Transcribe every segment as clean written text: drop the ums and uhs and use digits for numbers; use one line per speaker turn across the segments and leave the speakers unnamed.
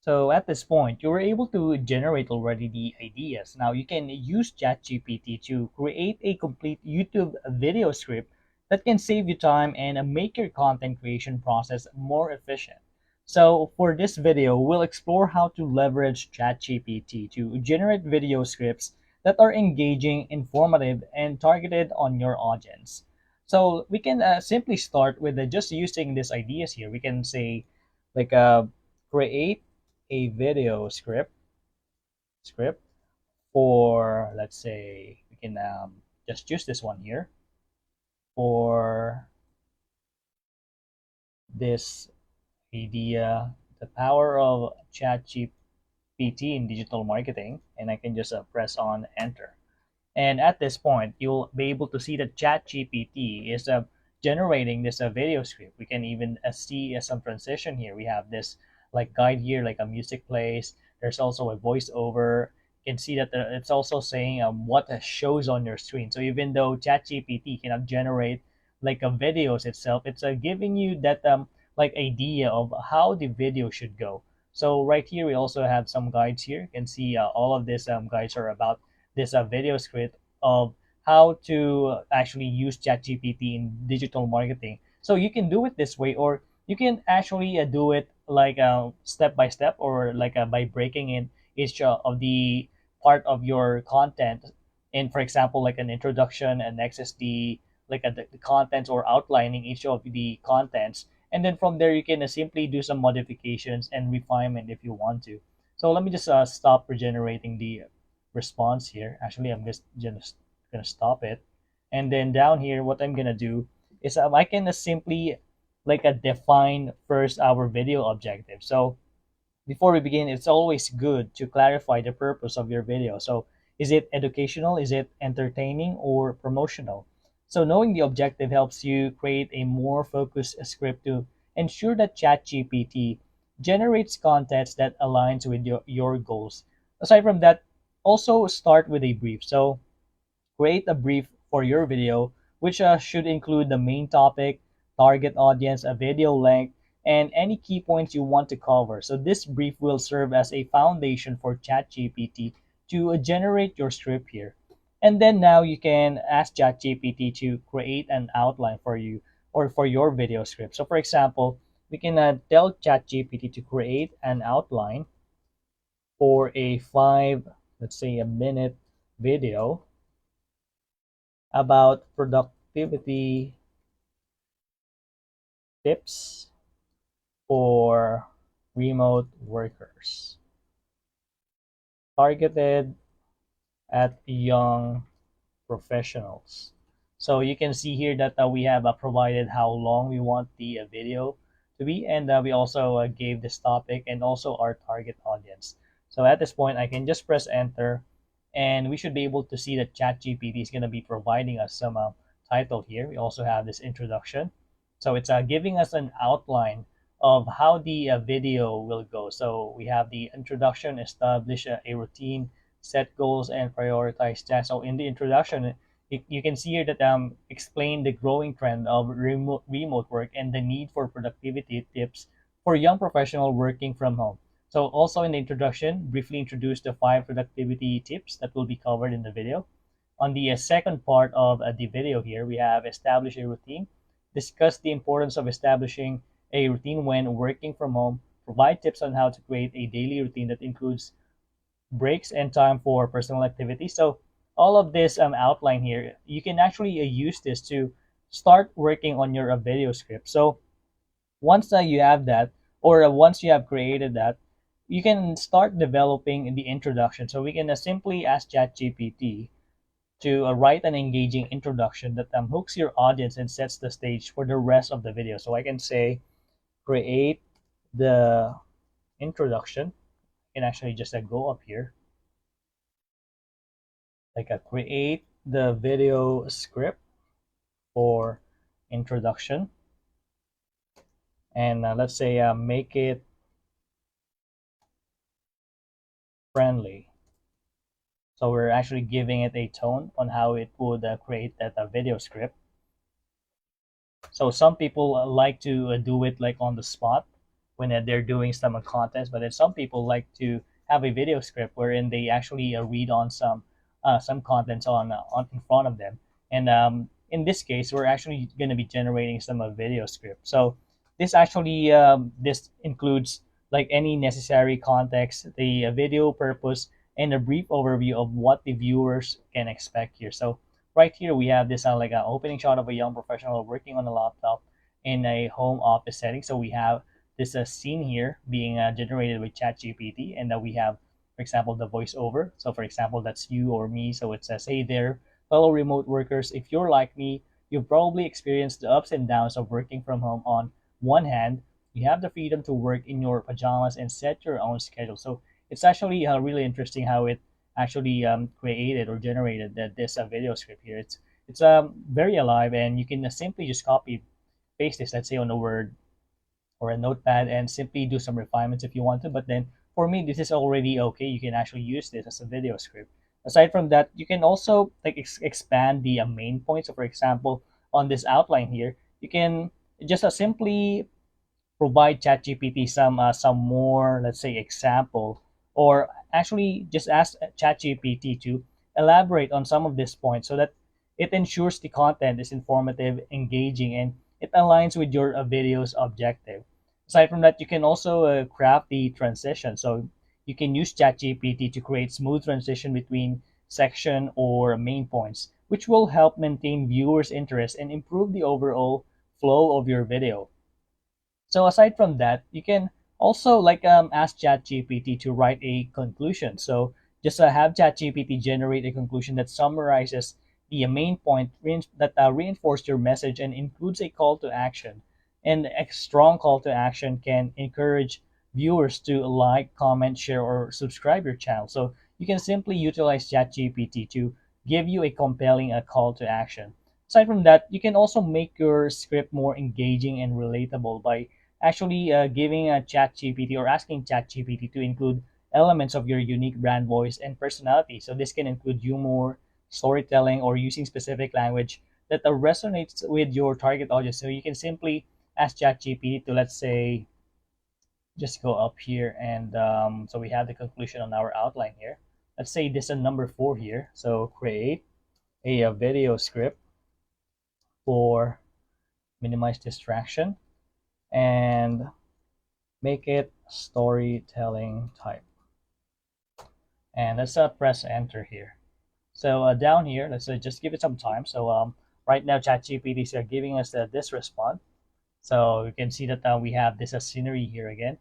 So at this point, you were able to generate already the ideas. Now you can use ChatGPT to create a complete YouTube video script that can save you time and make your content creation process more efficient. So for this video, we'll explore how to leverage ChatGPT to generate video scripts that are engaging, informative, and targeted on your audience. So we can simply start with just using these ideas here. We can say like create a video script for, let's say we can just choose this one here for this idea, the power of ChatGPT in digital marketing, and I can just press on enter. And at this point, you'll be able to see that ChatGPT is generating this video script. We can even see some transition here. We have this like guide here, like a music plays. There's also a voiceover. You can see that it's also saying what shows on your screen. So even though ChatGPT cannot generate like a videos itself, it's giving you that like idea of how the video should go. So right here, we also have some guides here. You can see all of these guides are about this video script of how to actually use ChatGPT in digital marketing. So you can do it this way, or you can actually do it like step by step, or like by breaking in each of the part of your content. In, for example, like an introduction, and next is the like the contents, or outlining each of the contents. And then from there, you can simply do some modifications and refinement if you want to. So let me just stop regenerating the response here. Actually, I'm just gonna stop it. And then down here, what I'm gonna do is I can simply like define first our video objective. So before we begin, it's always good to clarify the purpose of your video. So is it educational, is it entertaining, or promotional? So knowing the objective helps you create a more focused script to ensure that ChatGPT generates content that aligns with your goals. Aside from that, also start with a brief. So create a brief for your video, which should include the main topic, target audience, a video length, and any key points you want to cover. So this brief will serve as a foundation for ChatGPT to generate your script here. And then now you can ask ChatGPT to create an outline for you, or for your video script. So for example, we can tell ChatGPT to create an outline for a let's say a minute video about productivity tips for remote workers, targeted at young professionals. So you can see here that we have provided how long we want the video to be, and we also gave this topic and also our target audience. So at this point, I can just press enter, and we should be able to see that ChatGPT is going to be providing us some title here. We also have this introduction. So it's giving us an outline of how the video will go. So we have the introduction, establish a routine, set goals, and prioritize tasks. So in the introduction, you can see here that explain the growing trend of remote work and the need for productivity tips for young professional working from home. So also in the introduction, briefly introduce the 5 productivity tips that will be covered in the video. On the second part of the video here, we have establish a routine, discuss the importance of establishing a routine when working from home, provide tips on how to create a daily routine that includes breaks and time for personal activities. So all of this outline here, you can actually use this to start working on your video script. So once you have that, or once you have created that, you can start developing the introduction. So we can simply ask ChatGPT to write an engaging introduction that hooks your audience and sets the stage for the rest of the video. So I can say, create the introduction. I can actually just go up here, like create the video script for introduction, and let's say make it friendly. So we're actually giving it a tone on how it would create that video script. So some people like to do it like on the spot. when they're doing some contents. But then some people like to have a video script wherein they actually read on some contents on in front of them. And in this case, we're actually going to be generating some video script. So this includes like any necessary context, the video purpose, and a brief overview of what the viewers can expect here. So right here we have this like an opening shot of a young professional working on a laptop in a home office setting. So we have this scene here being generated with ChatGPT, and then we have, for example, the voiceover. So for example, that's you or me. So it says, "Hey there, fellow remote workers. If you're like me, you've probably experienced the ups and downs of working from home. On one hand, you have the freedom to work in your pajamas and set your own schedule." So it's actually really interesting how it actually created or generated this video script here. It's very alive, and you can simply just copy paste this, let's say, on a Word or a notepad, and simply do some refinements if you want to. But then for me, this is already okay. You can actually use this as a video script. Aside from that, you can also like expand the main points. So for example, on this outline here, you can just simply provide ChatGPT some more, let's say, example, or actually just ask ChatGPT to elaborate on some of these points so that it ensures the content is informative, engaging, and it aligns with your video's objective. Aside from that, you can also craft the transition. So you can use ChatGPT to create smooth transition between section or main points, which will help maintain viewers' interest and improve the overall flow of your video. So aside from that, you can also like ask ChatGPT to write a conclusion. So just have ChatGPT generate a conclusion that summarizes the main point that reinforced your message and includes a call to action. And a strong call to action can encourage viewers to like, comment, share, or subscribe your channel. So you can simply utilize ChatGPT to give you a compelling call to action. Aside from that, you can also make your script more engaging and relatable by actually giving a ChatGPT or asking ChatGPT to include elements of your unique brand voice and personality. So this can include humor, storytelling, or using specific language that resonates with your target audience. So you can simply ask ChatGPT to, let's say, just go up here, and so we have the conclusion on our outline here. Let's say this is number 4 here. So create a video script for minimize distraction and make it storytelling type. And let's press enter here. So down here, let's just give it some time. So right now, ChatGPT is giving us this response. So you can see that we have this scenery here again,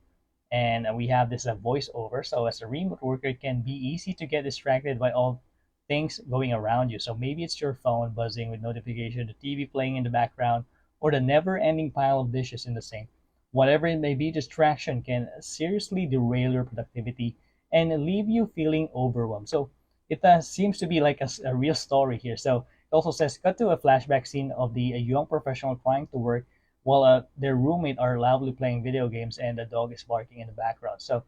and we have this voiceover. So as a remote worker, it can be easy to get distracted by all things going around you. So maybe it's your phone buzzing with notification, the TV playing in the background, or the never-ending pile of dishes in the sink. Whatever it may be, distraction can seriously derail your productivity and leave you feeling overwhelmed. So it seems to be like a real story here. So it also says, cut to a flashback scene of a young professional trying to work while their roommate are loudly playing video games and the dog is barking in the background. So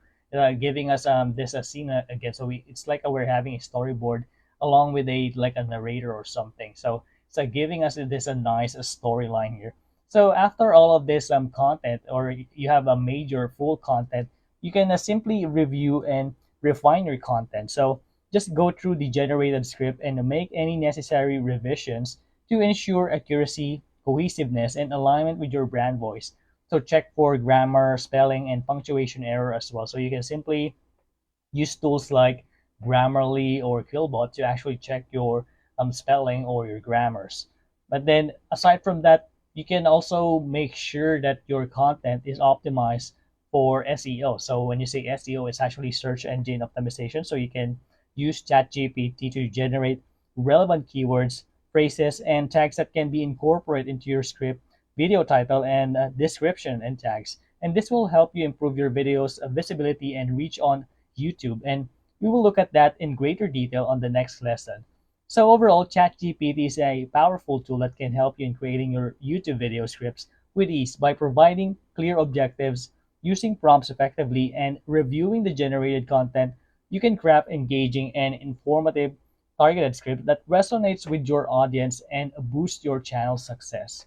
giving us this scene again. So it's like we're having a storyboard along with a narrator or something. So it's giving us this a nice storyline here. So after all of this content, or you have a major full content, you can simply review and refine your content. So just go through the generated script and make any necessary revisions to ensure accuracy, cohesiveness, and alignment with your brand voice. So check for grammar, spelling, and punctuation error as well. So you can simply use tools like Grammarly or Killbot to actually check your spelling or your grammars. But then aside from that, you can also make sure that your content is optimized for SEO. So when you say SEO, it's actually search engine optimization. So you can use ChatGPT to generate relevant keywords, phrases, and tags that can be incorporated into your script, video title, and description and tags. And this will help you improve your videos' visibility and reach on YouTube. And we will look at that in greater detail on the next lesson. So overall, ChatGPT is a powerful tool that can help you in creating your YouTube video scripts with ease by providing clear objectives, using prompts effectively, and reviewing the generated content. You can craft engaging and informative targeted script that resonates with your audience and boost your channel's success.